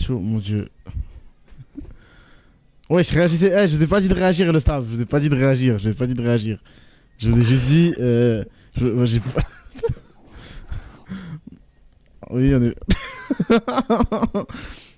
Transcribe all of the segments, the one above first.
chaud, mon dieu. Ouais, je réagissais. Eh, je vous ai pas dit de réagir, le staff. Je vous ai pas dit de réagir. Je vous ai pas dit de réagir. Je vous ai juste dit. J'ai pas. Oui, on est.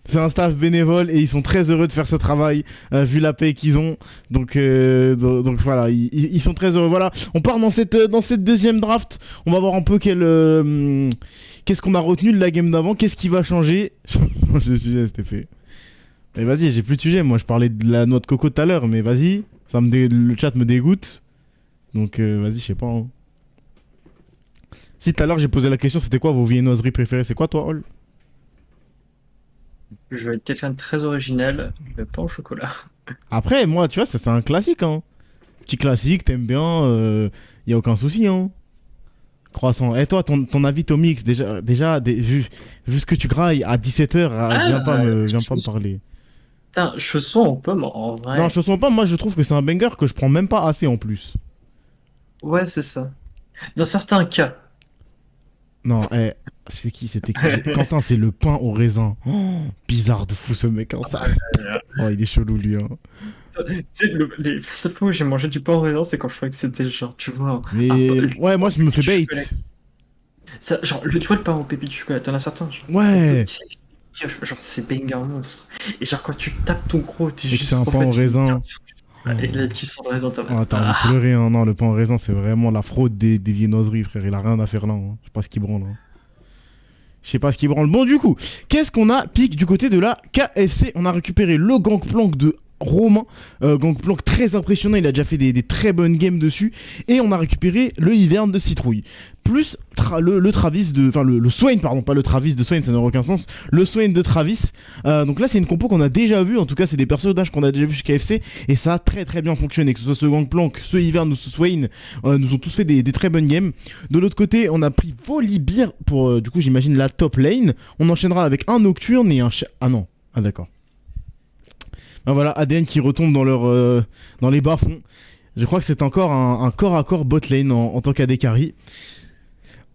C'est un staff bénévole et ils sont très heureux de faire ce travail vu la paix qu'ils ont. Donc voilà, ils sont très heureux. Voilà, on part dans cette deuxième draft. On va voir un peu qu'est-ce qu'on a retenu de la game d'avant, qu'est-ce qui va changer. Je suis c'était fait. Mais vas-y, j'ai plus de sujet. Moi, je parlais de la noix de coco tout à l'heure, mais vas-y, le chat me dégoûte. Donc vas-y, je sais pas. Hein. Si tout à l'heure j'ai posé la question, c'était quoi vos viennoiseries préférées? C'est quoi toi, Hall? Je vais être quelqu'un de très original, le pain au chocolat. Après, moi, tu vois, ça c'est un classique. Hein. Petit classique, t'aimes bien, y a aucun souci. Hein. Croissant. Et toi, ton avis, Tomix, vu ce que tu grailles à 17h, viens pas me parler. Putain, chaussons aux pommes, en Non, vrai. je te sens pas, moi je trouve que c'est un banger que je prends même pas assez en plus. Ouais, c'est ça. Dans certains cas. Non, c'était qui? Quentin, c'est le pain au raisin. Oh, bizarre de fou ce mec, hein, ça. Oh, il est chelou lui, hein. Tu sais, les seules fois où j'ai mangé du pain au raisin, c'est quand je croyais que c'était genre, tu vois, Mais ouais, moi je me fais bait. Ça, genre, tu vois le pain au pépi du chocolat, t'en as certains, genre, Ouais. genre c'est banger monstre. Et genre, quand tu tapes ton gros, t'es Et que c'est juste, un en pain au fait, raisin. Oh, et là, tu sens le raisin, t'as oh, t'as envie de pleurer, hein. Non, le pain au raisin, c'est vraiment la fraude des viennoiseries, frère. Il a rien à faire là. Hein. Je sais pas ce qu'il branle. Hein. Je sais pas ce qui branle. Bon, du coup, qu'est-ce qu'on a pique du côté de la KFC? On a récupéré le Gangplank de Romain. Gangplank très impressionnant. Il a déjà fait des très bonnes games dessus. Et on a récupéré le Hiverne de Citrouille. Plus le Travis de. Enfin, le Swain, pardon. Pas le Travis de Swain, ça n'a aucun sens. Le Swain de Travis. Donc là, c'est une compo qu'on a déjà vu. En tout cas, c'est des personnages qu'on a déjà vu chez KFC. Et ça a très très bien fonctionné. Que ce soit ce Gangplank, ce Hiverne ou ce Swain, nous ont tous fait des très bonnes games. De l'autre côté, on a pris Volibear pour, du coup, j'imagine la top lane. On enchaînera avec un Nocturne et un... Ah non. Ah d'accord. Ben voilà, ADN qui retombe dans les bas-fonds. Je crois que c'est encore un corps à corps bot lane en tant qu'AD carry.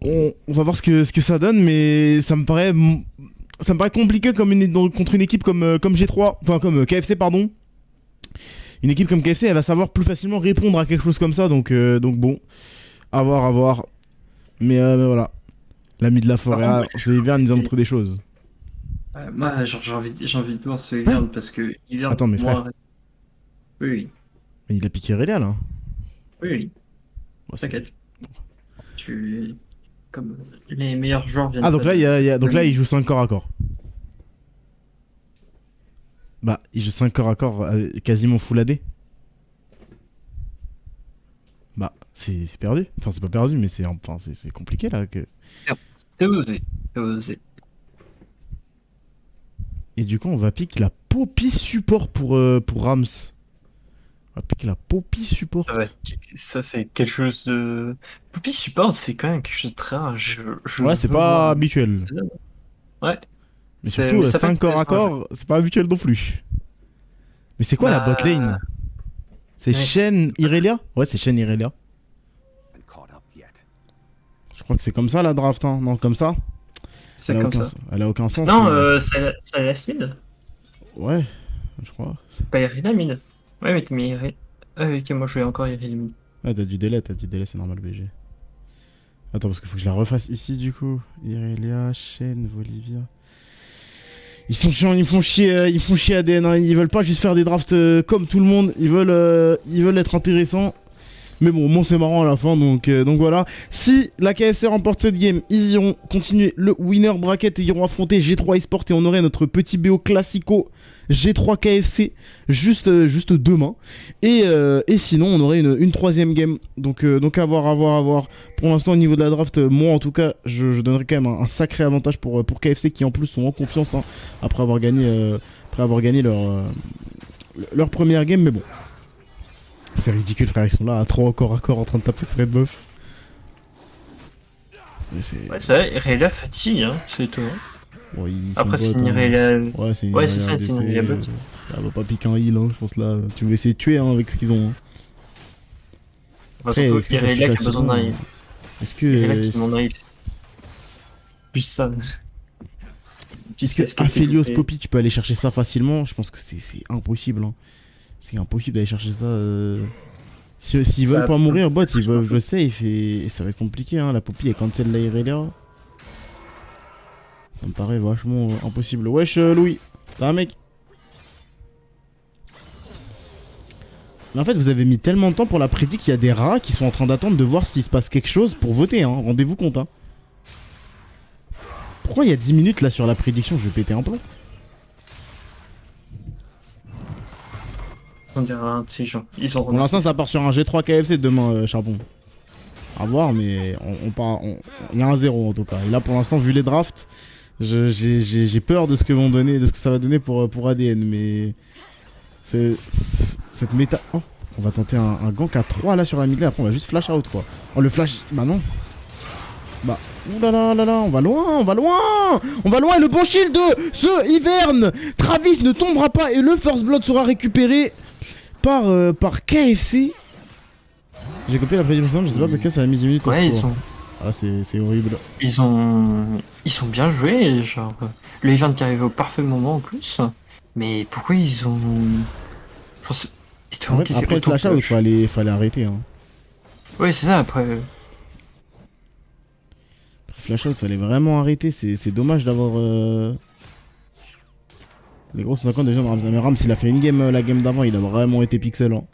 On va voir ce que ça donne, mais ça me paraît compliqué contre une équipe comme G3, enfin comme KFC, pardon. Une équipe comme KFC, elle va savoir plus facilement répondre à quelque chose comme ça, donc bon, à voir. Mais l'ami de la forêt, ce hiver nous a montré des choses. moi, genre, j'ai envie de voir ce Hiverne parce que Hiverne, Attends, mais frère, moi, oui, oui, mais il a piqué Relia là. oui, oui, Bon, t'inquiète. Tu... Comme les meilleurs joueurs viennent ah, donc pas là, de... donc là, il joue 5 corps à corps. Bah, il joue 5 corps à corps quasiment full AD. Bah, c'est perdu. Enfin, c'est pas perdu, mais c'est compliqué là. C'est osé, c'est osé. Et du coup, on va piquer la Poppy support pour Rams. On va piquer la Poppy support. Ouais, ça, c'est quelque chose de... Poppy Support, c'est quand même quelque chose de très rare. Je Ouais, c'est veux pas voir. habituel. Ouais, Mais surtout, mais ça peut être 5 corps à intéressant à jouer. corps, c'est pas habituel non plus. Mais c'est quoi la bot Bah... lane? C'est mais Shen Irelia? Ouais, c'est Shen Irelia. Je crois que c'est comme ça la draft, hein. Non, comme ça? c'est comme ça. Elle a aucun sens. Non, c'est la mid. Ouais, je crois. Pas Irina mid. Ouais, mais t'as mis Irina. Ah, ok, moi je vais encore Irina mid. Ah, t'as du délai, c'est normal, BG. Attends, parce qu'il faut que je la refasse ici, du coup. Irelia, Shen, Bolivia. Ils sont chiants, ils font chier ADN, hein. Ils veulent pas juste faire des drafts comme tout le monde. Ils veulent être intéressants. Mais bon, c'est marrant à la fin, donc voilà. Si la KFC remporte cette game, ils iront continuer le winner bracket et iront affronter G3 Esport et on aurait notre petit BO classico G3 KFC juste demain. Et sinon, on aurait une troisième game. Donc à voir. Pour l'instant, au niveau de la draft, moi en tout cas, je donnerais quand même un sacré avantage pour KFC qui en plus sont en confiance hein, après avoir gagné leur première game. Mais bon. C'est ridicule, frère, ils sont là à 3 corps à corps en train de taper ce Red Buff. Ouais, c'est vrai, Irelia fatigue, hein, c'est tout. Bon, Après, c'est une hein. Irelia. Ouais, c'est Ouais, c'est ça, c'est une Irelia bot. Elle va pas piquer un heal, hein, je pense là. Tu veux essayer de tuer hein, avec ce qu'ils ont. Hein. Après, surtout Irelia qui a besoin d'un heal. Est-ce que. Irelia qui demande un heal. Plus ça. Puis Parce que Aphelios, Poppy, tu peux aller chercher ça facilement. Je pense que c'est impossible. Hein. C'est impossible d'aller chercher ça. S'ils veulent pas mourir, bot, ils veulent jouer safe et ça va être compliqué. Hein. La Poppy, elle cancel la Irelia. Ça me paraît vachement impossible. Wesh, Louis. Ça va, mec? Mais en fait, vous avez mis tellement de temps pour la prédic qu'il y a des rats qui sont en train d'attendre de voir s'il se passe quelque chose pour voter. Hein. Rendez-vous compte. Hein. Pourquoi il y a 10 minutes là sur la prédiction? Je vais péter un plomb. On dirait intelligent. Ils ont Pour l'instant, ça part sur un G3 KFC demain, Charbon. À voir, mais il y a un 0 en tout cas. Et là, pour l'instant, vu les drafts, j'ai peur de ce que vont donner, de ce que ça va donner pour ADN. Mais cette méta. Oh, on va tenter un gank à 3 là sur la mid lane. Après, on va juste flash out quoi. Oh, le flash. Bah non. Bah, oulala, on va loin, on va loin. On va loin et le bon shield de ce Ivern. Travis ne tombera pas et le First Blood sera récupéré par KFC. J'ai copié la prédiction, je sais pas pourquoi ça a mis 10 minutes. Ouais, ils sont. Ah, c'est horrible. Ils sont bien joués, genre. Le event qui arrive au parfait moment en plus. Mais pourquoi ils ont. En fait, après le flash out, fallait arrêter. Hein. Ouais, c'est ça, après. Flash out, fallait vraiment arrêter. C'est dommage d'avoir. Les gros 50 déjà de Rams. Mais Rams, il a fait une game, la game d'avant, il a vraiment été pixel. Hein.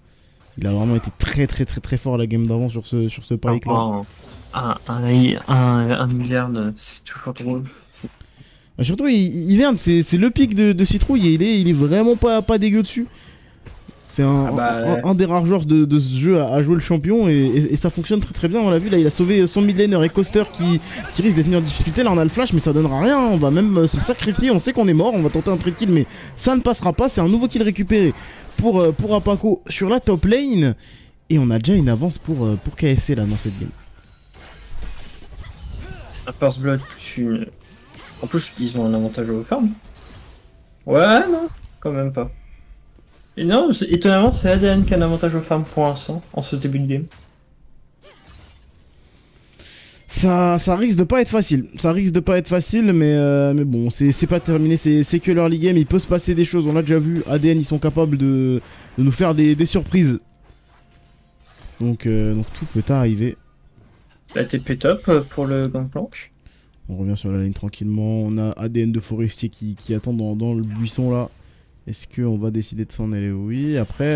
Il a vraiment été très fort la game d'avant sur ce pike là. Un Ivern, c'est toujours drôle. Surtout, Ivern, c'est le pic de Citrouille et il est vraiment pas dégueu dessus. C'est un des rares joueurs de ce jeu à jouer le champion et ça fonctionne très bien. On l'a vu là, il a sauvé son mid laner et Coaster qui risque d'être mis en difficulté. Là, on a le flash, mais ça donnera rien. On va même se sacrifier. On sait qu'on est mort. On va tenter un trade kill, mais ça ne passera pas. C'est un nouveau kill récupéré pour Apaco sur la top lane. Et on a déjà une avance pour KFC là dans cette game. Un First Blood plus une. En plus, ils ont un avantage au farm. Ouais, non, quand même pas. Et non, étonnamment, c'est ADN qui a un avantage au farm pour l'instant, en ce début de game. Ça risque de pas être facile. Ça risque de pas être facile, mais bon, c'est pas terminé. C'est que l'early game. Il peut se passer des choses. On l'a déjà vu. ADN, ils sont capables de nous faire des surprises. Donc tout peut arriver. La TP top pour le Gangplank. On revient sur la ligne tranquillement. On a ADN de Forestier qui attend dans le buisson là. Est-ce qu'on va décider de s'en aller? Oui. Après,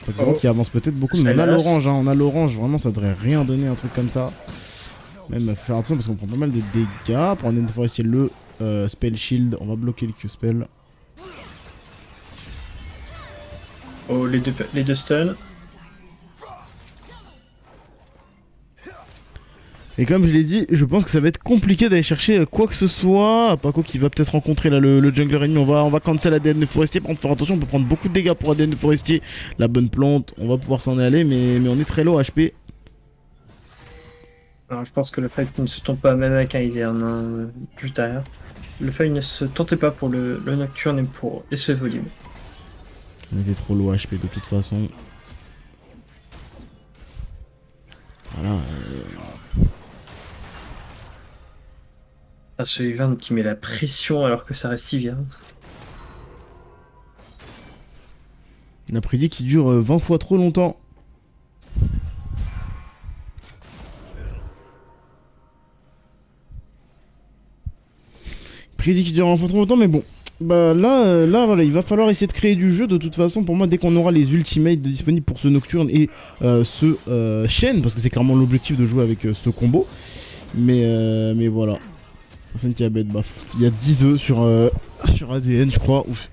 je crois qu'il avance peut-être beaucoup. Mais on a l'orange. Hein, on a l'orange. Vraiment, ça devrait rien donner un truc comme ça. Même faire attention parce qu'on prend pas mal de dégâts. Pour ADN de Forestier, le spell shield. On va bloquer le Q-spell. Oh, les deux stuns. Et comme je l'ai dit, je pense que ça va être compliqué d'aller chercher quoi que ce soit. Paco qui va peut-être rencontrer là le jungler ennemi. On va cancel ADN de Forestier. Par contre, faire attention, on peut prendre beaucoup de dégâts pour ADN de Forestier. La bonne plante, on va pouvoir s'en aller, mais on est très low HP. Alors, je pense que le fight ne se tombe pas même avec un Ivern hein, juste derrière. Le fight ne se tentait pas pour le Nocturne et ce volume. On était trop low HP de toute façon. Voilà. Ah, ce Ivern qui met la pression alors que ça reste Ivern. On a prédit qu'il dure 20 fois trop longtemps. Prédit qu'il dure 20 fois trop longtemps, mais bon. Bah là voilà, il va falloir essayer de créer du jeu de toute façon. Pour moi, dès qu'on aura les ultimates disponibles pour ce Nocturne et ce Shen, parce que c'est clairement l'objectif de jouer avec ce combo. Mais voilà. Personne qui a bête, bah, il y a 10 œufs sur ADN, je crois. Ouf.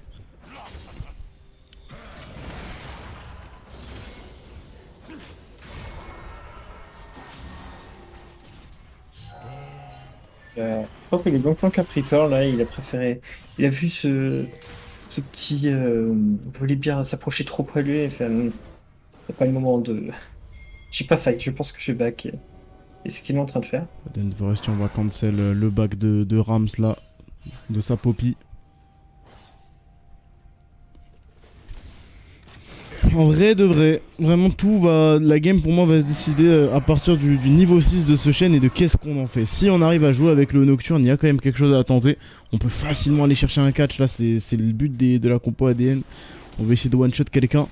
Je crois que le Gangplank a pris peur là, il a préféré. Il a vu ce petit voler bien s'approcher trop près de lui et fait c'est pas le moment de. J'ai pas fight, je pense que je back. Et ce qu'il est en train de faire. ADN de Forestier, on va cancel le back de Rams là, de sa Poppy. En vrai de vrai, vraiment tout va... La game pour moi va se décider à partir du niveau 6 de ce chaîne et de qu'est-ce qu'on en fait. Si on arrive à jouer avec le Nocturne, il y a quand même quelque chose à tenter. On peut facilement aller chercher un catch, là c'est le but de la compo ADN. On va essayer de one-shot quelqu'un.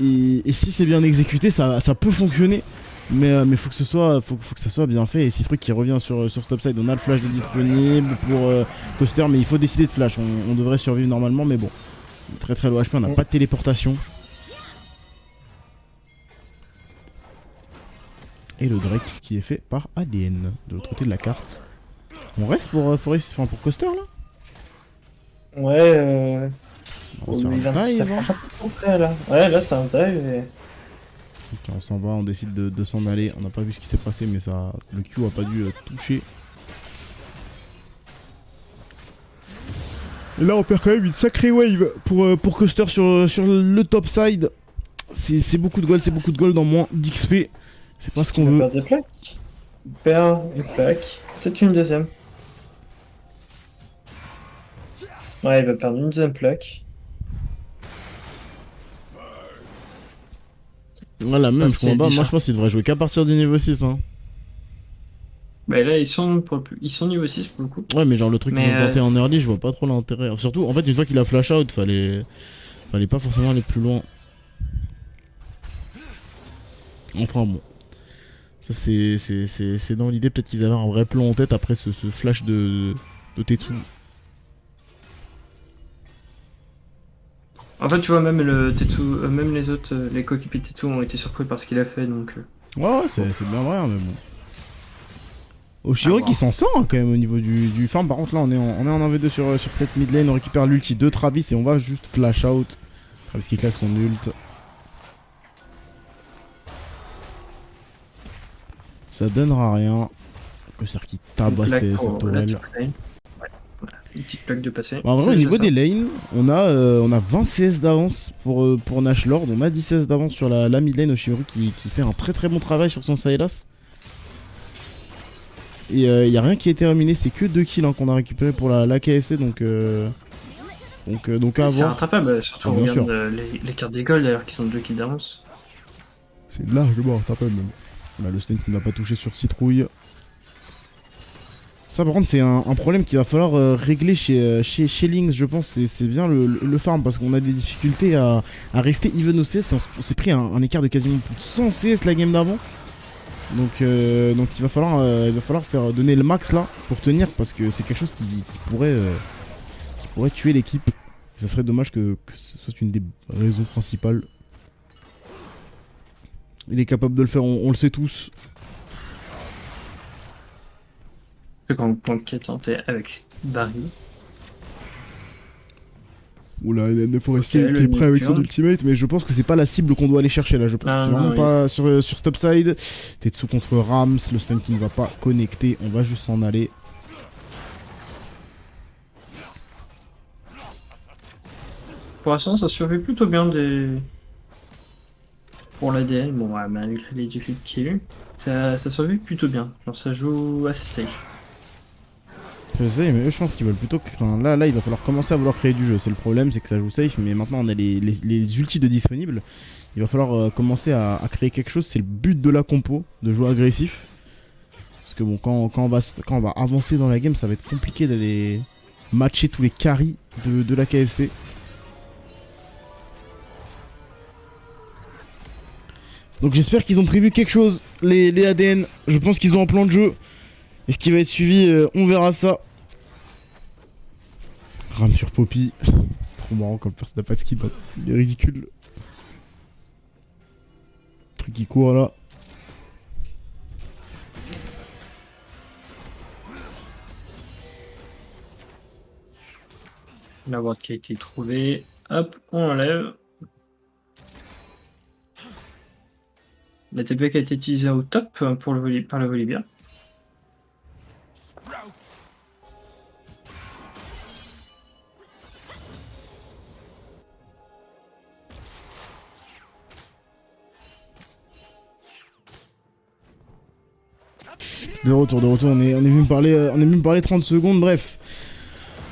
Et si c'est bien exécuté, ça peut fonctionner. Mais faut que ça soit bien fait. Et si ce truc qui revient sur Stopside, on a le flash de disponible pour Coaster, mais il faut décider de flash. On devrait survivre normalement, mais bon. Très très low HP, on n'a pas de téléportation. Et le Drake qui est fait par ADN de l'autre côté de la carte. On reste pour Forest, enfin pour Coaster là. Ouais, On va se faire un dive, hein. là. Ouais, là c'est un dive et... Ok, on s'en va, on décide de s'en aller. On n'a pas vu ce qui s'est passé, mais ça, le Q a pas dû toucher. Et là on perd quand même une sacrée wave pour Coaster sur le top side. C'est beaucoup de gold en moins d'XP. C'est pas ce qu'on veut. Il perd des plaques. Il perd une plaque. Peut-être une deuxième. Ouais, il va perdre une deuxième plaque. Voilà, même je moi je pense qu'il devrait jouer qu'à partir du niveau 6. Hein. Bah là, ils sont niveau 6 pour le coup. Ouais, mais genre le truc qu'ils ont tenté en early, je vois pas trop l'intérêt. Surtout, en fait, une fois qu'il a flash out, fallait pas forcément aller plus loin. Enfin bon. Ça c'est dans l'idée, peut-être qu'ils avaient un vrai plan en tête après ce flash de Tetsu. En fait, tu vois, même le Tetsu, même les autres, les coéquipiers de Tetsu ont été surpris par ce qu'il a fait, donc... Ouais, c'est bien vrai, hein, mais bon. Oshiro qui s'en sort hein, quand même au niveau du farm. Par contre, là, on est en 1v2 sur cette mid lane. On récupère l'ulti de Travis et on va juste flash out. Travis qui claque son ult. Ça donnera rien. Coaster qui tabasse cette tourelle. Une petite plaque de passé. En vrai, au niveau des lanes, on a 20 CS d'avance pour Nash Lord. On a 10 CS d'avance sur la mid lane. Oshiro qui fait un très très bon travail sur son Sylas. Et il n'y a rien qui a été terminé, c'est que 2 kills hein, qu'on a récupéré pour la KFC, donc à voir. C'est rattrapable, surtout on regarde les cartes des golds alors qu'ils sont 2 kills d'avance. C'est largement rattrapable même. Là, le stun qui ne va pas toucher sur Citrouille. Ça par contre c'est un problème qu'il va falloir régler chez Lynx, je pense, c'est bien le farm parce qu'on a des difficultés à rester even au CS. On s'est pris un écart de quasiment plus de 100 CS la game d'avant. Donc il va falloir faire donner le max là pour tenir parce que c'est quelque chose qui pourrait tuer l'équipe. Ça serait dommage que ce soit une des raisons principales. Il est capable de le faire, on le sait tous. C'est quand le point qui est tenté avec ses barils. Oula, NN Forestier qui est prêt avec son ultimate, mais je pense que c'est pas la cible qu'on doit aller chercher là. Je pense que c'est vraiment pas sur Stopside. Tetsu contre Rams, le stun qui ne va pas connecter, on va juste s'en aller. Pour l'instant, ça survit plutôt bien pour l'ADN. Bon, ouais, malgré les difficultés qu'il y a eu, ça survit plutôt bien. Genre, ça joue assez safe. Je sais, mais eux je pense qu'ils veulent plutôt que... Enfin, là il va falloir commencer à vouloir créer du jeu. C'est le problème, c'est que ça joue safe, mais maintenant on a les ultis de disponibles. Il va falloir commencer à créer quelque chose. C'est le but de la compo, de jouer agressif. Parce que bon, quand on va avancer dans la game, ça va être compliqué d'aller matcher tous les carries de la KFC. Donc j'espère qu'ils ont prévu quelque chose, les ADN. Je pense qu'ils ont un plan de jeu. Est-ce qu'il va être suivi? On verra ça. Ram sur Poppy. C'est trop marrant comme personne n'a pas de skin. Il est ridicule. Truc qui court là. La ward qui a été trouvée. Hop, on enlève. La TP qui a été utilisée au top par le Volibear. De retour, on est venu me parler 30 secondes, bref.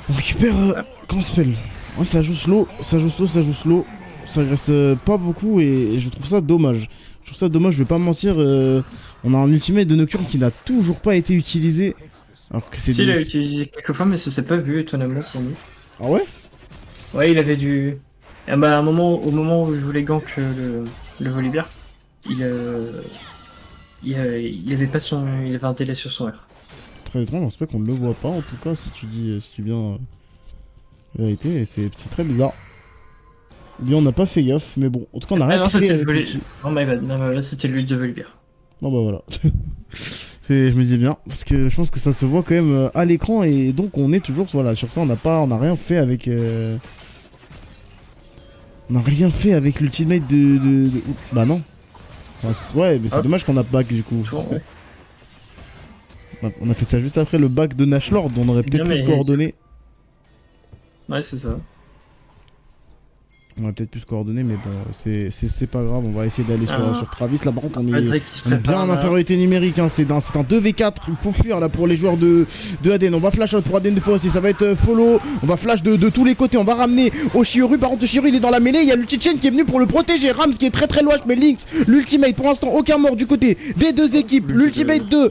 On récupère... comment ça s'appelle? Ouais, ça joue slow. Ça reste pas beaucoup et je trouve ça dommage. Je trouve ça dommage, je vais pas mentir. On a un ultimate de Nocturne qui n'a toujours pas été utilisé. Alors que c'est Si, il a utilisé quelques fois, mais ça s'est pas vu étonnamment pour nous. Ah ouais? Ouais, il avait du. Ah bah, au moment où je voulais gank le Volibear, il avait pas son. Il avait un délai sur son R. Très étrange, on se qu'on ne le voit pas en tout cas si tu dis si tu viens la vérité et c'est très bizarre. Lui on n'a pas fait gaffe mais bon en tout cas on a Ah rien non, créé c'était avec le l'ulti. Non, mais non, mais là, c'était l'huile de Volibear. Non bah voilà. Je me dis bien parce que je pense que ça se voit quand même à l'écran et donc on est toujours voilà sur ça on a rien fait avec on a rien fait avec l'ultimate Bah non. Enfin, ouais mais c'est Ah. dommage qu'on a back du coup. Toujours, ouais. On a fait ça juste après le back de Nashlord, on aurait peut-être Bien, pu se mais- coordonner. Ouais, c'est ça. On aurait peut-être pu se coordonner, mais bon, c'est pas grave, on va essayer d'aller Ah. sur Travis. Là, par contre, on Patrick qui se est bien prépare, en là. infériorité numérique, hein. C'est un 2v4, il faut fuir là pour les joueurs de Aden. On va flash out pour Aden de Forest, ça va être follow. On va flash de tous les côtés, on va ramener Oshioru. Par contre, Oshioru il est dans la mêlée, il y a l'ulti-chain qui est venu pour le protéger. Rams qui est très loin, mais Lynx, l'ultimate, pour l'instant, aucun mort du côté des deux équipes. L'ultimate de.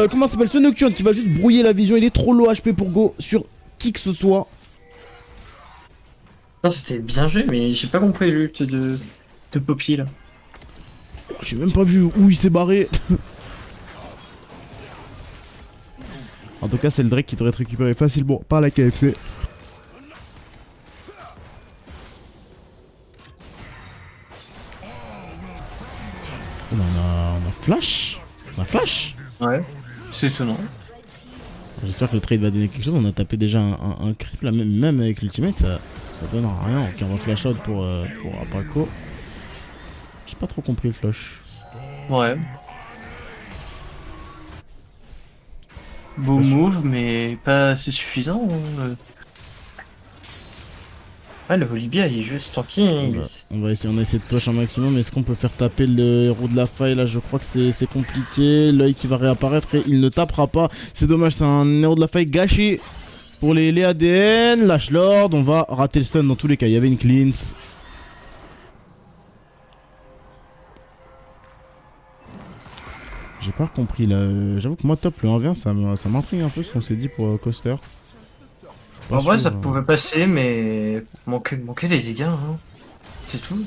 Comment ça s'appelle ce Nocturne qui va juste brouiller la vision, il est trop low HP pour go sur qui que ce soit. Non, c'était bien joué, mais j'ai pas compris l'ult de Poppy là. J'ai même pas vu où il s'est barré. En tout cas, c'est le Drake qui devrait être récupéré facilement par la KFC. On a flash. On a flash. Ouais. C'est étonnant. J'espère que le trade va donner quelque chose. On a tapé déjà un creep là, même avec l'ultimate, ça donne rien. Ok, on va flash out pour Apaco. J'ai pas trop compris le flash. Ouais. Beau move, mais pas assez suffisant. Ouais, le Volibear il est juste tranquille. On va essayer de push un maximum. Est-ce qu'on peut faire taper le héros de la faille? Là, je crois que c'est compliqué. L'œil qui va réapparaître et il ne tapera pas. C'est dommage, c'est un héros de la faille gâché pour les ADN. Lâche Lord, on va rater le stun dans tous les cas. Il y avait une cleanse. J'ai pas compris là. J'avoue que moi, top le 1v1, ça m'intrigue un peu ce qu'on s'est dit pour Coaster. En vrai, ça pouvait passer, mais manquer les dégâts, hein. C'est tout.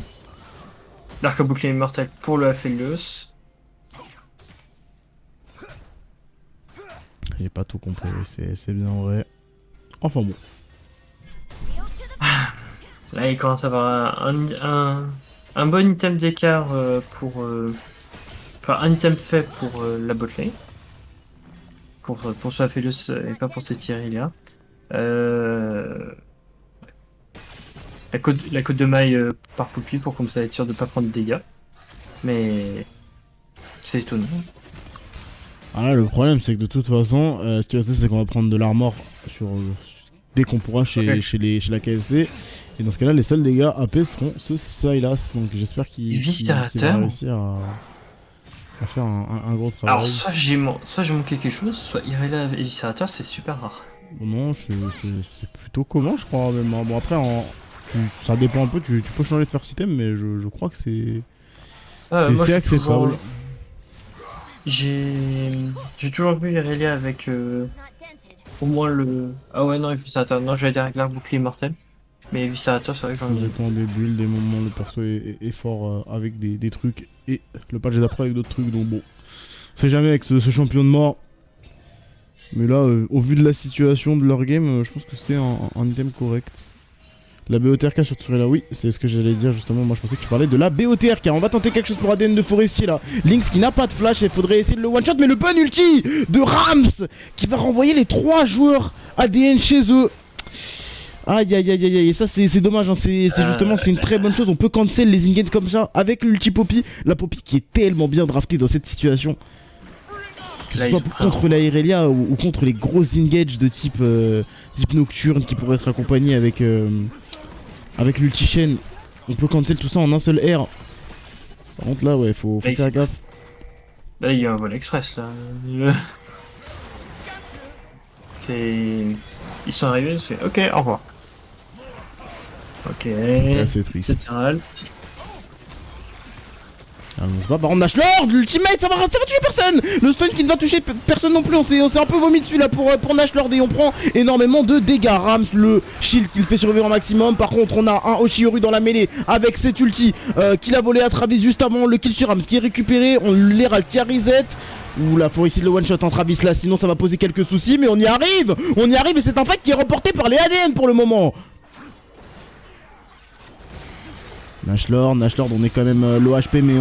L'arc à bouclier immortel pour le Aphelios. J'ai pas tout compris, c'est bien vrai. Enfin bon. Là, il commence à avoir un bon item d'écart pour. Enfin, un item fait pour la botlane. Pour ce Aphelios et pas pour cette Irelia. La côte de maille par Poppy pour comme ça être sûr de pas prendre de dégâts. Mais c'est étonnant. Ah là, le problème, c'est que de toute façon, ce qui va se passer, c'est qu'on va prendre de l'armor dès qu'on pourra chez la KFC. Et dans ce cas-là, les seuls dégâts AP seront ce Sylas. Donc j'espère qu'il va réussir à faire un gros travail. Alors, soit j'ai manqué quelque chose, soit Irelia et Viscerator, c'est super rare. Non, c'est plutôt commun, je crois. Même. Bon, après, ça dépend un peu. Tu peux changer de first item, mais je crois que c'est acceptable. J'ai toujours vu Irelia avec au moins le. Ah ouais, non, Viscerator. Non, j'allais dire avec l'arc bouclier immortel. Mais Viscerator, c'est vrai que j'en ai. Ça dépend des builds, des moments, le perso est fort avec des trucs. Et le patch est d'après avec d'autres trucs. Donc bon, on sait jamais avec ce champion de mort. Mais là, au vu de la situation de leur game, je pense que c'est un item correct. La BOTRK sur Turella, oui, c'est ce que j'allais dire justement. Moi, je pensais que tu parlais de la BOTRK. On va tenter quelque chose pour ADN de Forestier là. Lynx qui n'a pas de flash, il faudrait essayer de le one-shot. Mais le bon ulti de Rams qui va renvoyer les 3 joueurs ADN chez eux. Aïe aïe aïe aïe, et ça c'est dommage, hein. C'est justement c'est une très bonne chose. On peut cancel les in-games comme ça avec l'ulti Poppy. La Poppy qui est tellement bien draftée dans cette situation. Que ce soit contre la Irelia ou contre les grosses engage de type Nocturne qui pourraient être accompagnés avec l'ulti chain. On peut cancel tout ça en un seul air. Par contre là ouais faut faire gaffe. Là il y a un vol express là. Ils sont arrivés, je fais ok au revoir. Ok. C'était assez triste. C'est Terral. Ah, on se bat. Par contre, Nash Lord, l'ultimate, ça va tuer personne. Le stun qui ne va toucher personne non plus. On s'est un peu vomi dessus là pour Nash Lord et on prend énormément de dégâts. Rams, le shield qui le fait survivre au maximum. Par contre, on a un Oshioru dans la mêlée avec cette ulti qu'il a volé à Travis juste avant. Le kill sur Rams qui est récupéré. On l'ira qui a reset. Oula, faut essayer de le one shot en Travis là, sinon ça va poser quelques soucis. Mais on y arrive et c'est un fight qui est remporté par les ADN pour le moment. Nash Lord, on est quand même low HP mais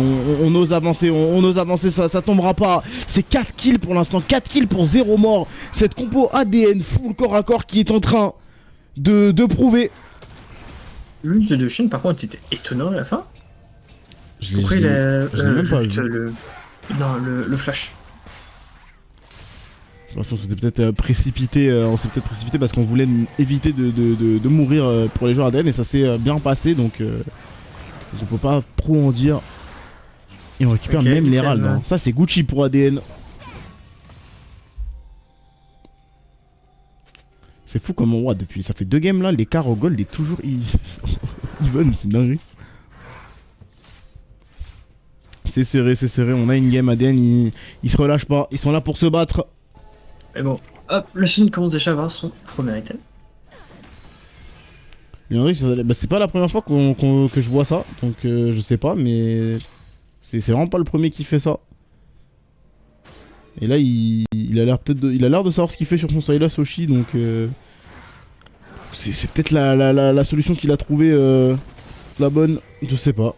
on ose avancer, on ose avancer, ça tombera pas. C'est 4 kills pour l'instant, 4 kills pour 0 mort. Cette compo ADN full corps à corps qui est en train de prouver. L'ulti de Shin par contre était étonnant à la fin. Je l'ai même pas vu. Non, le flash. Je pense qu'on s'était peut-être précipité, parce qu'on voulait éviter de mourir pour les joueurs ADN et ça s'est bien passé donc on peut pas trop en dire. Et on récupère même l'Herald. Hein. Ça c'est Gucci pour ADN. C'est fou comme on voit depuis. Ça fait 2 games là, l'écart au gold est toujours even, c'est dingue. C'est serré, on a une game ADN, ils se relâchent pas, ils sont là pour se battre. Mais bon, hop, le Shin commence déjà à avoir son premier item. C'est pas la première fois que je vois ça, donc je sais pas, mais c'est vraiment pas le premier qui fait ça. Et là, il a l'air de savoir ce qu'il fait sur son Sylas Oshi, donc c'est peut-être la solution qu'il a trouvée la bonne, je sais pas.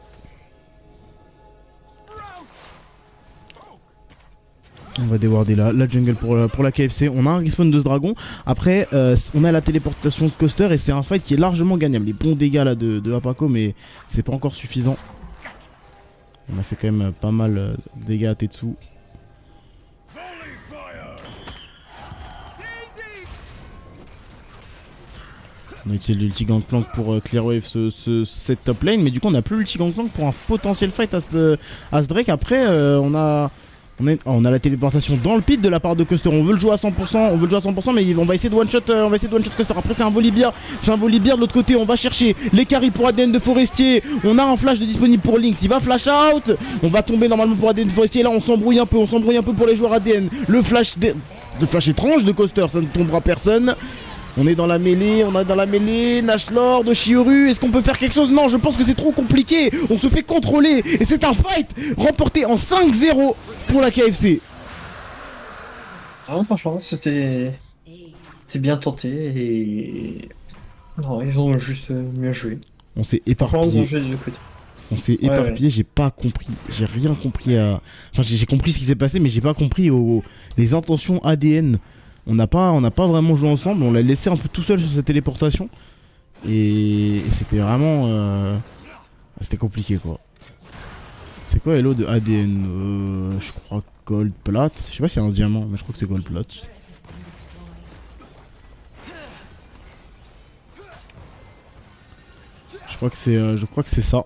On va déwarder la jungle pour la KFC. On a un respawn de ce dragon. Après, on a la téléportation de Coaster et c'est un fight qui est largement gagnable. Les bons dégâts là de Apako, mais c'est pas encore suffisant. On a fait quand même pas mal de dégâts à Tetsu. On a utilisé l'ulti Gangplank pour clear wave cette top lane, mais du coup on a plus l'ulti Gangplank pour un potentiel fight à ce Drake. Après, on a la téléportation dans le pit de la part de Custer. On veut le jouer à 100%, mais on va essayer de one shot, Custer. Après c'est un Volibear, de l'autre côté. On va chercher les carries pour ADN de Forestier. On a un flash de disponible pour Lynx. Il va flash out. On va tomber normalement pour ADN de Forestier. Là on s'embrouille un peu pour les joueurs ADN. Le flash étrange de Custer, ça ne tombera personne. On est dans la mêlée, Nash Lord, Oshioru, est-ce qu'on peut faire quelque chose? Non, je pense que c'est trop compliqué, on se fait contrôler, et c'est un fight remporté en 5-0 pour la KFC. Ah, franchement, c'était bien tenté, et... Non, ils ont juste mieux joué. On s'est éparpillé. Ouais. J'ai pas compris, j'ai rien compris à... Enfin, j'ai compris ce qui s'est passé, mais j'ai pas compris les intentions ADN. On n'a pas vraiment joué ensemble, on l'a laissé un peu tout seul sur cette téléportation. Et c'était vraiment... C'était compliqué quoi. C'est quoi Hello de ADN je crois Gold Plat. Je sais pas s'il y a un diamant, mais je crois que c'est Gold Plat. Je crois que c'est ça.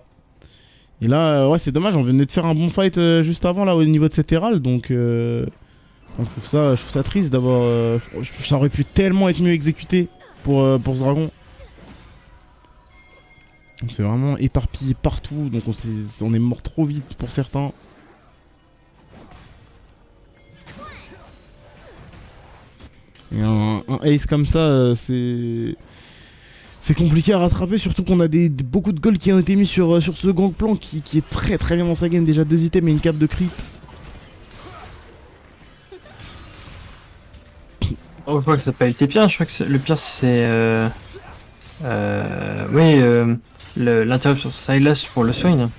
Et là, ouais c'est dommage, on venait de faire un bon fight juste avant là au niveau de cette Herald, donc... Je trouve ça triste d'avoir... ça aurait pu tellement être mieux exécuté pour ce dragon. On s'est vraiment éparpillé partout, donc on est mort trop vite pour certains. Et un ace comme ça, c'est compliqué à rattraper, surtout qu'on a beaucoup de gold qui ont été mis sur ce Gangplank qui est très très bien dans sa game. Déjà 2 items et une cape de crit. Oh, je crois que ça n'a pas été pire, je crois que le pire c'est... l'interruption sur Sylas pour le Swain.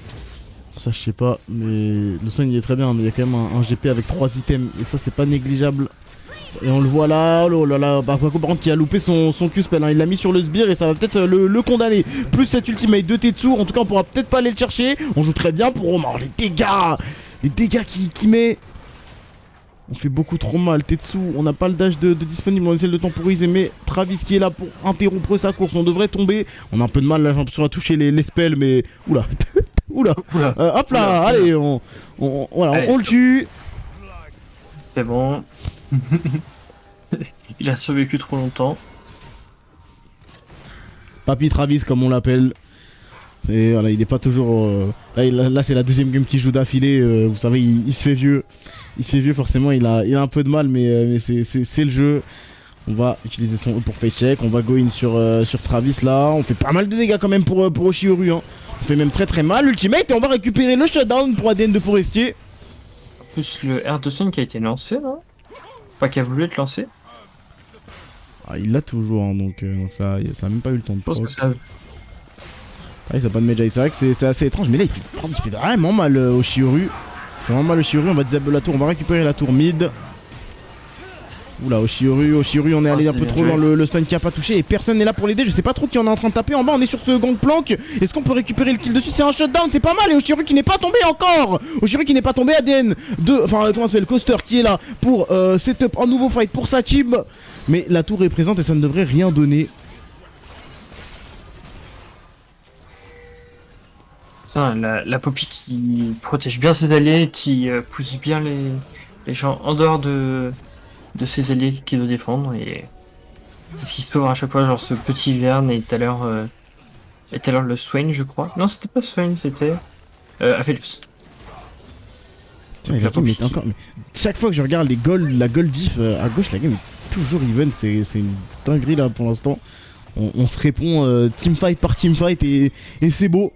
Ça je sais pas, mais le Swain il est très bien, mais il y a quand même un GP avec 3 items, et ça c'est pas négligeable. Et on le voit là, oh là là, par contre qui a loupé son Q-spell, hein. Il l'a mis sur le sbire et ça va peut-être le condamner. Plus cette ultimate de Tetsu, en tout cas on pourra peut-être pas aller le chercher. On joue très bien pour Romain, les dégâts qu'il met. On fait beaucoup trop mal, Tetsu, on n'a pas le dash de disponible, on essaie de le temporiser, mais Travis qui est là pour interrompre sa course, on devrait tomber. On a un peu de mal là, j'ai l'impression à toucher les spells, mais... Oula. Oula. Hop là, allez, on le tue. C'est bon. Il a survécu trop longtemps. Papy Travis comme on l'appelle. Et voilà, il est pas toujours. Là c'est la deuxième game qu'il joue d'affilée. Vous savez, il se fait vieux. Il se fait vieux forcément. Il a un peu de mal, mais c'est le jeu. On va utiliser son E pour face check. On va go in sur Travis là. On fait pas mal de dégâts quand même pour Oshioru. Hein. On fait même très mal. Ultimate et on va récupérer le shutdown pour ADN de Forestier. En plus, le R de Sun qui a été lancé là. Enfin, qui a voulu être lancé. Ah, il l'a toujours, hein, donc ça a même pas eu le temps de Je pense que ça. Ah, ça a pas de Medjay, c'est vrai que c'est assez étrange, mais là il fait vraiment mal au Shioru. Il fait vraiment mal au Shioru, on va disable la tour, on va récupérer la tour mid. Oula, au Shioru, on est allé un peu trop dans le stun qui a pas touché et personne n'est là pour l'aider. Je sais pas trop qui en est en train de taper en bas, on est sur ce gangplank. Est-ce qu'on peut récupérer le kill dessus? C'est un shutdown, c'est pas mal. Et Oshioru qui n'est pas tombé encore. Oshioru qui n'est pas tombé, ADN de. Enfin, comment ça s'appelle, Coaster qui est là pour setup un nouveau fight pour sa team. Mais la tour est présente et ça ne devrait rien donner. Putain, la Poppy qui protège bien ses alliés, qui pousse bien les gens en dehors de ses alliés qui doivent défendre. Et c'est ce qui se sauve à chaque fois, genre ce petit Vern et tout à l'heure le Swain, je crois. Non, c'était pas Swain, c'était Aphelios. Tiens, la game est encore. Mais chaque fois que je regarde la gold diff à gauche, la game est toujours even. C'est une dinguerie là pour l'instant. On se répond teamfight par teamfight et c'est beau.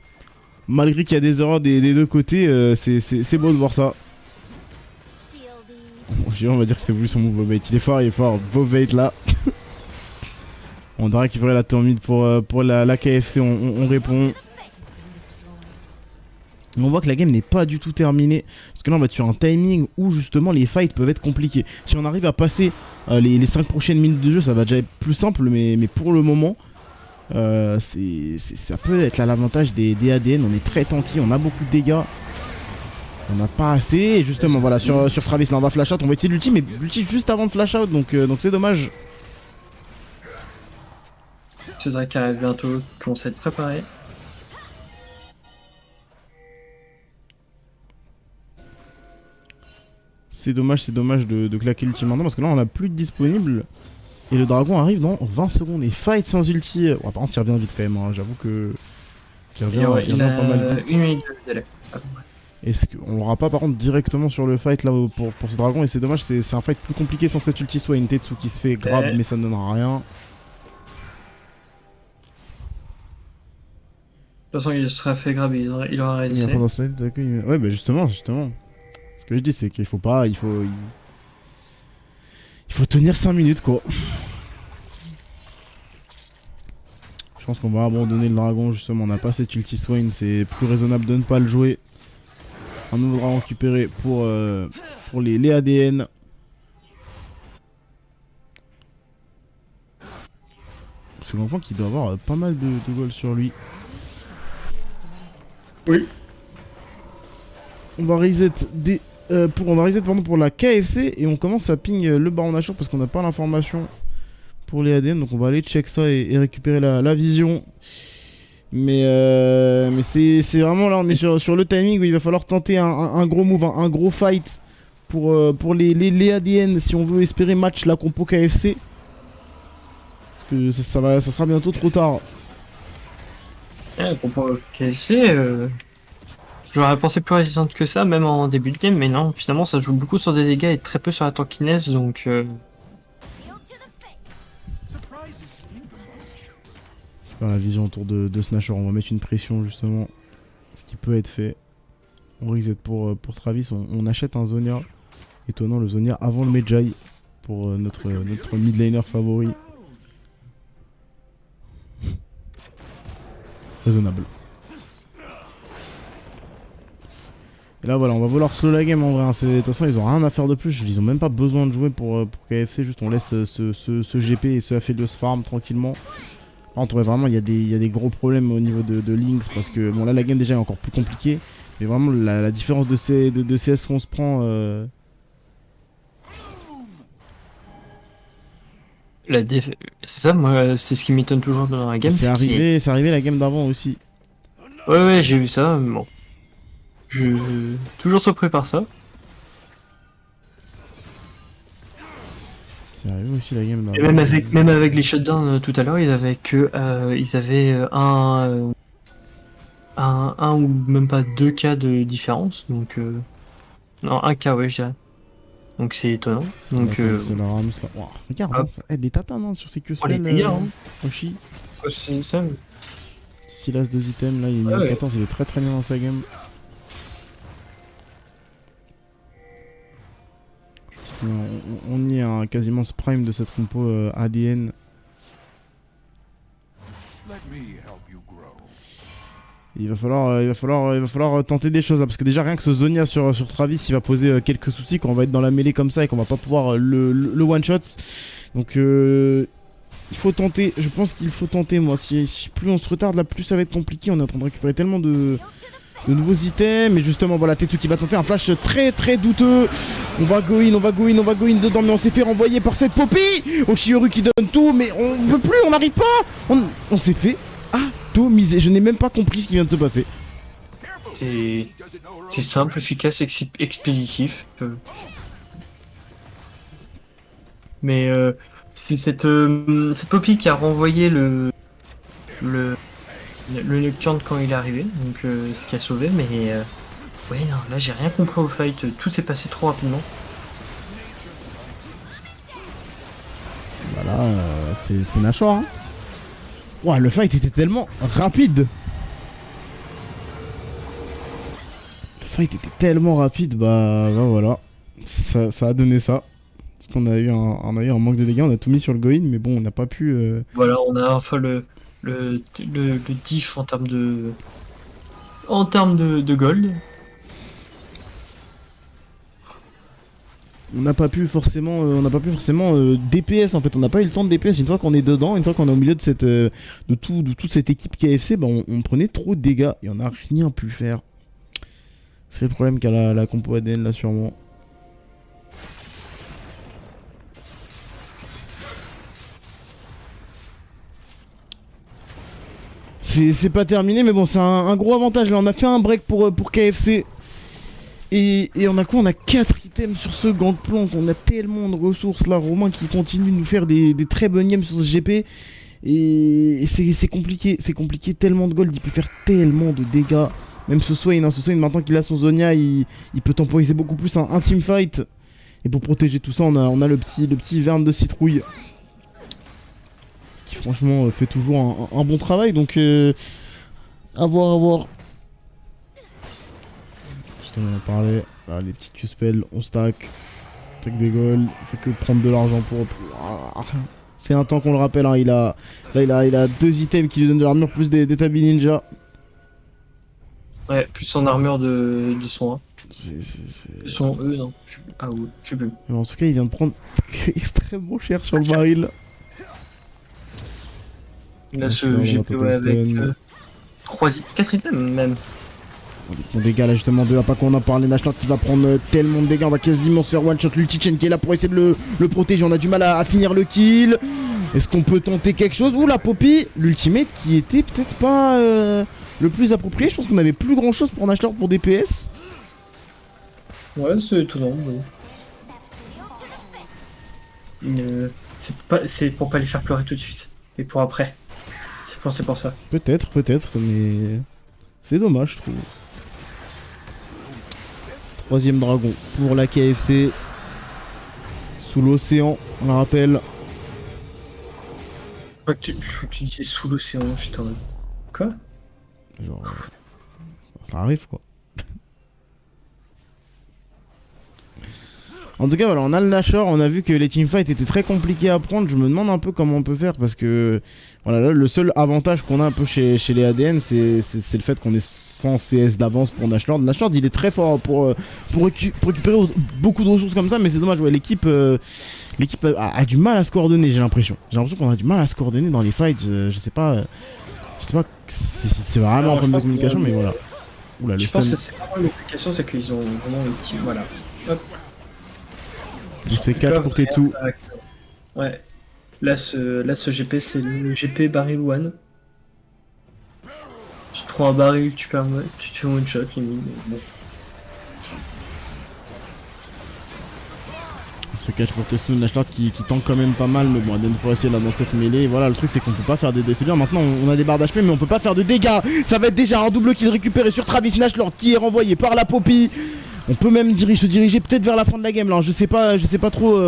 Malgré qu'il y a des erreurs des deux côtés, c'est beau de voir ça. On va dire que c'est voulu son move Bobait. Il est fort, Bobait là. On doit récupérer la tour mid pour la KFC, on répond. On voit que la game n'est pas du tout terminée. Parce que là on va être sur un timing où justement les fights peuvent être compliqués. Si on arrive à passer les 5 prochaines minutes de jeu, ça va déjà être plus simple, mais pour le moment... ça peut être là l'avantage des ADN. On est très tanky, on a beaucoup de dégâts. On n'a pas assez. Et justement, voilà, sur Travis, là on va flash out. On va essayer l'ulti, mais l'ulti juste avant de flash out. Donc c'est dommage. Ce Drake arrive bientôt, commence à être préparé. C'est dommage de claquer l'ulti maintenant. Parce que là on a plus de disponible. Et le dragon arrive dans 20 secondes. Et fight sans ulti. Ouais, par contre, il revient vite quand même. Hein. J'avoue que. Il revient pas mal. Une minute de délai. Est-ce qu'on l'aura pas par contre directement sur le fight là pour ce dragon? Et c'est dommage, c'est un fight plus compliqué sans cette ulti. Soit une Tetsu qui se fait grab, mais ça ne donnera rien. De toute façon, il sera fait grab, il aura réalisé. Ouais, bah justement. Ce que je dis, c'est qu'il faut pas. Il faut tenir 5 minutes quoi. Je pense qu'on va abandonner le dragon justement, on n'a pas cette ulti Swain, c'est plus raisonnable de ne pas le jouer. Un nouveau dragon récupéré pour les ADN. C'est l'enfant qui doit avoir pas mal de gold sur lui. Oui. On va reset pour la KFC et on commence à ping le Baron Nashor parce qu'on n'a pas l'information pour les ADN, donc on va aller check ça et récupérer la vision. Mais c'est vraiment là, on est sur le timing où il va falloir tenter un gros move, un gros fight pour les ADN si on veut espérer match la compo KFC. Parce que ça sera bientôt trop tard. La compo KFC, j'aurais pensé plus résistante que ça, même en début de game, mais non, finalement ça joue beaucoup sur des dégâts et très peu sur la tankiness, donc... La vision autour de Snatcher, on va mettre une pression justement, ce qui peut être fait. On reset pour Travis, on achète un Zonia. Étonnant, le Zonia avant le Medjay pour notre mid laner favori. Raisonnable. Et là voilà, on va vouloir slow la game en vrai, hein. De toute façon ils ont rien à faire de plus, ils ont même pas besoin de jouer pour KFC, juste on laisse ce GP et ce Aphelios farm tranquillement. Entre vraiment il y a des gros problèmes au niveau de Lynx parce que bon là la game déjà est encore plus compliquée. Mais vraiment la différence de CS qu'on se prend C'est ça, moi c'est ce qui m'étonne toujours dans la game. C'est arrivé la game d'avant aussi. Ouais j'ai vu ça, mais bon. Je toujours surpris par ça. C'est arrivé aussi la game. Et même avec les shutdowns tout à l'heure, ils avaient un ou même pas 2 cas de différence. Donc, non, 1 cas, ouais, je dirais. Donc c'est étonnant. Donc, C'est la rame, ça. Wow, regarde, ah. hein, ça aide des tatanes hein, sur ces queues Oh, les dégâts, hein. Oshi. C'est ça. Silas 2 items, là il est niveau 14, il est très bien dans sa game. On y est à quasiment ce prime de cette compo ADN. Il va falloir tenter des choses là, parce que déjà rien que ce Zonia sur Travis, il va poser quelques soucis quand on va être dans la mêlée comme ça et qu'on va pas pouvoir le one shot. Donc il faut tenter, je pense qu'il faut tenter moi. Si plus on se retarde là, plus ça va être compliqué. On est en train de récupérer tellement de nouveaux items. Et justement voilà, Tetsu qui va tenter un flash très douteux. On va go in dedans, mais on s'est fait renvoyer par cette Poppy. Oshioru qui donne tout, mais on peut plus, on n'arrive pas. On s'est fait atomiser. Je n'ai même pas compris ce qui vient de se passer. C'est simple, efficace, expéditif. Mais c'est cette Poppy qui a renvoyé le Nocturne quand il est arrivé, donc ce qui a sauvé, mais ouais, non, là j'ai rien compris au fight, tout s'est passé trop rapidement. Voilà, c'est Nashor. Hein. Ouah, le fight était tellement rapide. Le fight était tellement rapide, bah voilà. Ça a donné ça. Parce qu'on a eu un manque de dégâts, on a tout mis sur le go-in, mais bon, on n'a pas pu... Voilà, on a enfin le diff en termes de gold. On n'a pas pu forcément, DPS en fait, on n'a pas eu le temps de DPS une fois qu'on est dedans, une fois qu'on est au milieu de toute cette équipe KFC, bah on prenait trop de dégâts et on n'a rien pu faire. C'est le problème qu'a la compo ADN là sûrement. C'est pas terminé mais bon c'est un gros avantage là, on a fait un break pour KFC. Et on a quoi? On a 4 items sur ce gangplank, on a tellement de ressources là, Romain qui continue de nous faire des très bonnes games sur ce GP. Et c'est compliqué, tellement de gold, il peut faire tellement de dégâts. Même ce Swain maintenant qu'il a son Zonia, il peut temporiser beaucoup plus un teamfight. Et pour protéger tout ça, on a le petit Verne de citrouille. Qui franchement fait toujours un bon travail, donc à voir. On en parlait, là, les petits Q-spells, on stack des gold, on fait que prendre de l'argent pour... C'est un temps qu'on le rappelle, hein, il a 2 items qui lui donnent de l'armure plus des tabi ninja. Ouais, plus son armure de son 1. C'est... Son E, non, je sais plus. Mais en tout cas, il vient de prendre extrêmement cher sur le baril. Il a ce GP avec 4 items même. Bon dégâts là justement de pas qu'on en parle, Nashor qui va prendre tellement de dégâts, on va quasiment se faire one shot. L'Ultichen qui est là pour essayer de le protéger, on a du mal à finir le kill. Est-ce qu'on peut tenter quelque chose? Ouh la Poppy, l'ultimate qui était peut-être pas le plus approprié, je pense qu'on avait plus grand chose pour Nashor pour DPS. Ouais c'est étonnant. C'est pour pas les faire pleurer tout de suite, et pour après. C'est pour ça. Peut-être, mais c'est dommage je trouve. 3ème dragon pour la KFC. Sous l'océan, on le rappelle. Je crois que tu disais sous l'océan, j'étais en mode... Quoi? Genre... ça arrive quoi. En tout cas voilà, on a le Nashor, on a vu que les teamfights étaient très compliqués à prendre. Je me demande un peu comment on peut faire parce que voilà, là, le seul avantage qu'on a un peu chez les ADN c'est le fait qu'on est sans CS d'avance pour Nashor. Nashor il est très fort pour récupérer beaucoup de ressources comme ça, mais c'est dommage, ouais, l'équipe a du mal à se coordonner, j'ai l'impression qu'on a du mal à se coordonner dans les fights. Je sais pas c'est vraiment un problème de communication, mais voilà. Oula, je pense que c'est vraiment l'application, c'est qu'ils ont vraiment une team, voilà. Hop. C'est 4 pour Tetsu. Ouais. Là, ce GP, c'est le GP Barrel One. Tu te prends un baril, tu te fais one shot, limite. Bon. Ce catch pour Tesno, Nashlar qui tank quand même pas mal, mais bon, Aden Forestier là dans cette mêlée. Voilà, le truc c'est qu'on peut pas faire des dégâts. C'est bien, maintenant on a des barres d'HP, mais on peut pas faire de dégâts. Ça va être déjà un double kill récupéré sur Travis Nashlar qui est renvoyé par la Poppy. On peut même se diriger peut-être vers la fin de la game là. Je sais pas trop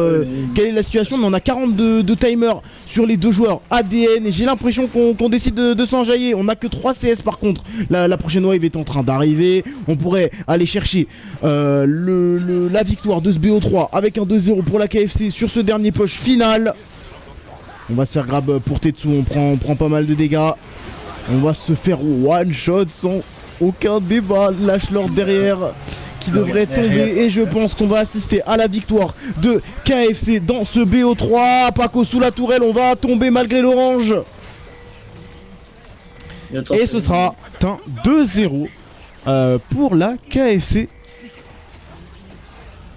quelle est la situation, mais on a 42 de timer sur les deux joueurs ADN et j'ai l'impression qu'on décide de s'enjailler. On a que 3 CS par contre. La prochaine wave est en train d'arriver. On pourrait aller chercher la victoire de ce BO3 avec un 2-0 pour la KFC sur ce dernier push final. On va se faire grab pour Tetsu, on prend pas mal de dégâts. On va se faire one shot sans aucun débat. Lâche Lord derrière qui devrait tomber et je pense qu'on va assister à la victoire de KFC dans ce BO3. Paco sous la tourelle, on va tomber malgré l'orange. Et ce sera un 2-0 pour la KFC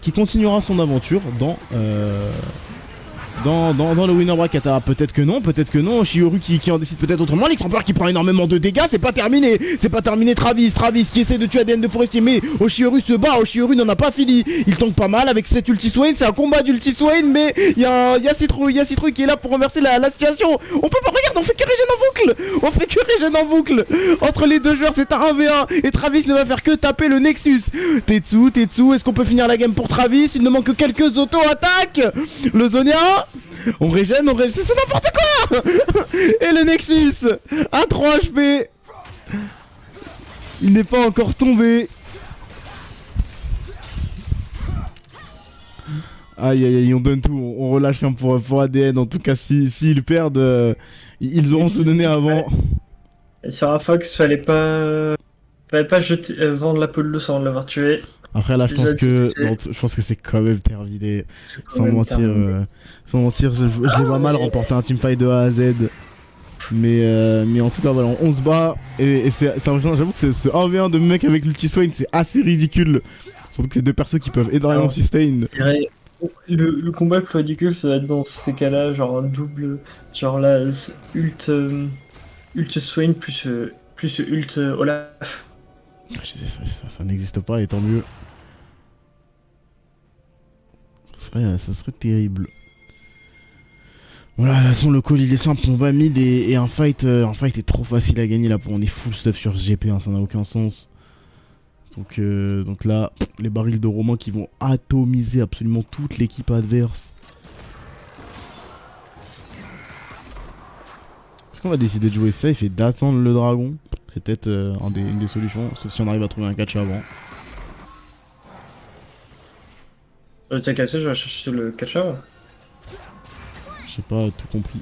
qui continuera son aventure dans le winner bracket. Ah, peut-être que non, Shioru qui en décide peut-être autrement, l'Exemplaire qui prend énormément de dégâts, c'est pas terminé, Travis qui essaie de tuer ADN de Forestier, mais Oshioru se bat, Oshioru n'en a pas fini, il tank pas mal avec cet Ulti Swain, c'est un combat d'Ulti Swain, mais il y a Citrouille qui est là pour renverser la situation, on peut pas, regarde, on fait que régène en boucle, entre les deux joueurs c'est un 1v1, et Travis ne va faire que taper le Nexus. Tetsu, est-ce qu'on peut finir la game pour Travis? Il ne manque que quelques auto-attaques, le Zonia. On régène, c'est n'importe quoi. Et le Nexus à 3 HP. Il n'est pas encore tombé. Aïe, on donne tout, on relâche rien pour ADN. En tout cas, s'ils perdent, ils auront se donné avant. Et Sarah Fox, fallait pas vendre la peau de l'eau avant de l'avoir tué. Après là, je pense que c'est quand même terminé. Sans mentir, je les vois mal remporter un teamfight de A à Z. Mais en tout cas, voilà, on se bat. Et j'avoue que ce 1v1 de mec avec l'ulti Swain, c'est assez ridicule. Surtout que c'est deux persos qui peuvent énormément sustain. Le combat le plus ridicule, ça va être dans ces cas-là, genre un double. Genre là, ult Swain plus ult Olaf. Ça n'existe pas et tant mieux. Ça serait terrible. Voilà, de toute façon le call il est simple, on va mid et un fight est trop facile à gagner là, on est full stuff sur GP, hein, ça n'a aucun sens. Donc là, les barils de Romain qui vont atomiser absolument toute l'équipe adverse. Est-ce qu'on va décider de jouer safe et d'attendre le dragon? C'est peut-être une des solutions, sauf si on arrive à trouver un catch avant. T'as cassé, je vais chercher le catch avant. J'ai pas tout compris.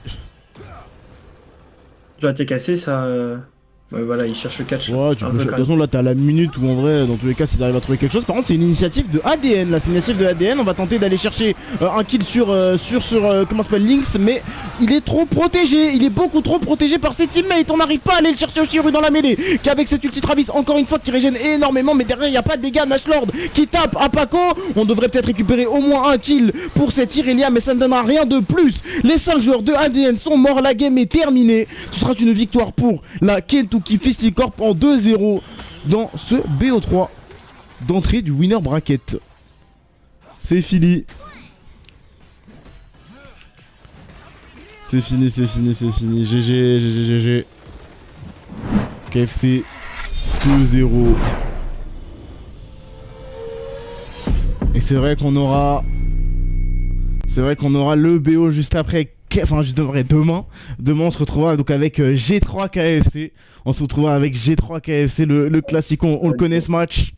Genre t'es cassé, ça... Ouais, voilà, il cherche le catch. Ouais, de toute façon là t'as la minute où en vrai, dans tous les cas, s'il arrive à trouver quelque chose. Par contre, c'est une initiative de ADN. Là, c'est une initiative de ADN. On va tenter d'aller chercher un kill sur comment s'appelle Lynx, mais il est trop protégé. Il est beaucoup trop protégé par ses teammates. On n'arrive pas à aller le chercher au Shioru dans la mêlée. Qu'avec cette ulti Travis, encore une fois, qui régène énormément, mais derrière il n'y a pas de dégâts. Nashlord qui tape à Paco. On devrait peut-être récupérer au moins un kill pour cette Irelia, mais ça ne donnera rien de plus. Les 5 joueurs de ADN sont morts. La game est terminée. Ce sera une victoire pour la Kentucky Fisticorp en 2-0 dans ce BO3 d'entrée du winner bracket. C'est fini. C'est fini. GG. KFC 2-0. Et c'est vrai qu'on aura le BO juste après. Enfin, juste demain, on se retrouvera donc avec G3 KFC. On se retrouvera avec G3 KFC, le classique, on le connaît ce match.